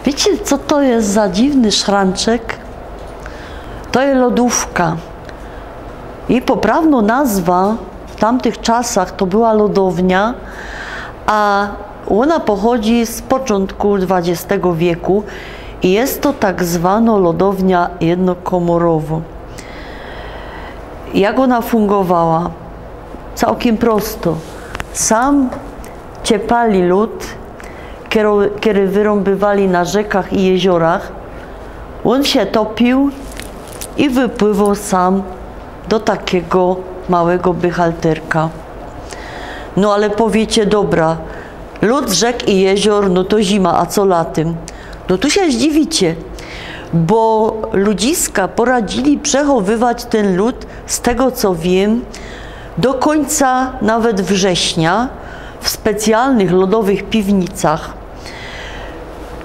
Wiecie, co to jest za dziwny szranczek? To jest lodówka. Jej poprawna nazwa w tamtych czasach to była lodownia, a ona pochodzi z początku XX wieku i jest to tak zwana lodownia jednokomorowa. Jak ona fungowała? Całkiem prosto. Sam ciepali lód, który wyrąbywali na rzekach i jeziorach. On się topił i wypływał sam do takiego małego bychalterka. No ale powiecie, dobra, lód rzek i jezior, no to zima, a co latem? No tu się zdziwicie, bo ludziska poradzili przechowywać ten lód, z tego co wiem, do końca nawet września w specjalnych lodowych piwnicach.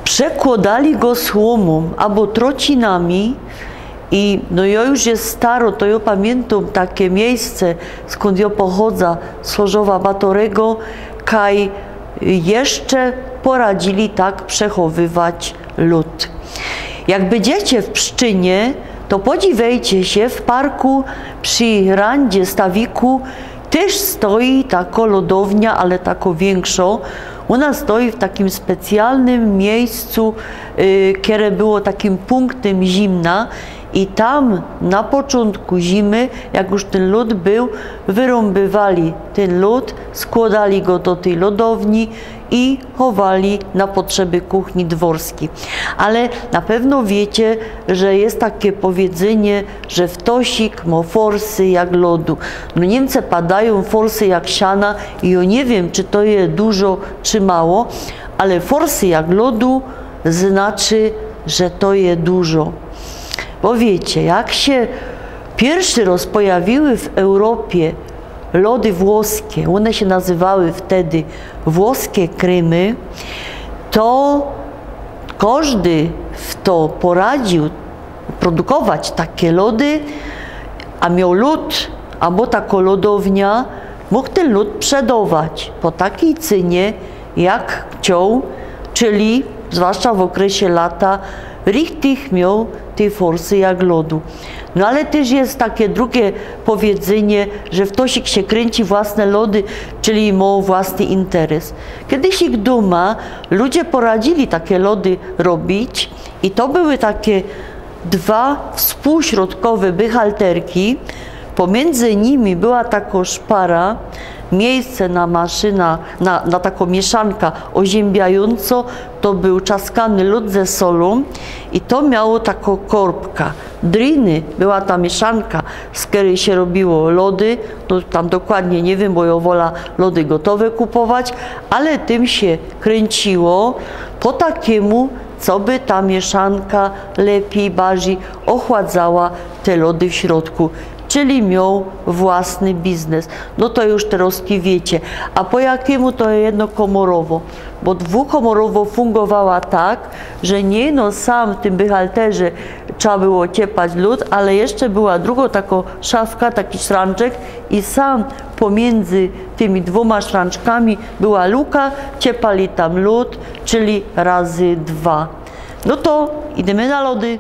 Przekładali go słomą albo trocinami i no ja już jest staro, to ja pamiętam takie miejsce, skąd ja pochodzę, z Chorzowa Batorego, kaj jeszcze poradzili tak przechowywać lód. Jak będziecie w Pszczynie, to podziwiajcie się, w parku przy randzie Stawiku też stoi taka lodownia, ale taka większa. Ona stoi w takim specjalnym miejscu, które było takim punktem zimna i tam na początku zimy, jak już ten lód był, wyrąbywali ten lód, składali go do tej lodowni i chowali na potrzeby kuchni dworskiej. Ale na pewno wiecie, że jest takie powiedzenie, że wtosik ma forsy jak lodu. No Niemcy padają forsy jak siana i ja nie wiem, czy to jest dużo, czy mało, ale forsy jak lodu znaczy, że to jest dużo. Bo wiecie, jak się pierwszy raz pojawiły w Europie lody włoskie, one się nazywały wtedy włoskie Krymy, to każdy, kto poradził produkować takie lody, a miał lód, albo taką lodownia, mógł ten lód sprzedawać po takiej cenie, jak chciał, czyli zwłaszcza w okresie lata, richtig miał tej forsy jak lodu. No ale też jest takie drugie powiedzenie, że wtosik się kręci własne lody, czyli ma własny interes. Kiedyś ich duma ludzie poradzili takie lody robić i to były takie dwa współśrodkowe bychalterki. Pomiędzy nimi była taka szpara, miejsce na maszyna, na taką mieszankę oziębiającą, to był czaskany lód ze solą i to miało taką korbkę. Driny była ta mieszanka, z której się robiło lody, no tam dokładnie nie wiem, bo ja wolę lody gotowe kupować, ale tym się kręciło po takiemu, co by ta mieszanka lepiej, bardziej ochładzała te lody w środku. Czyli miał własny biznes. No to już teraz wiecie. A po jakiemu to jest jednokomorowo? Bo dwukomorowo fungowała tak, że nie no sam w tym bychalterze trzeba było ciepać lód, ale jeszcze była druga taka szafka, taki szranczek i sam pomiędzy tymi dwoma szranczkami była luka, ciepali tam lód, czyli razy 2. No to idziemy na lody.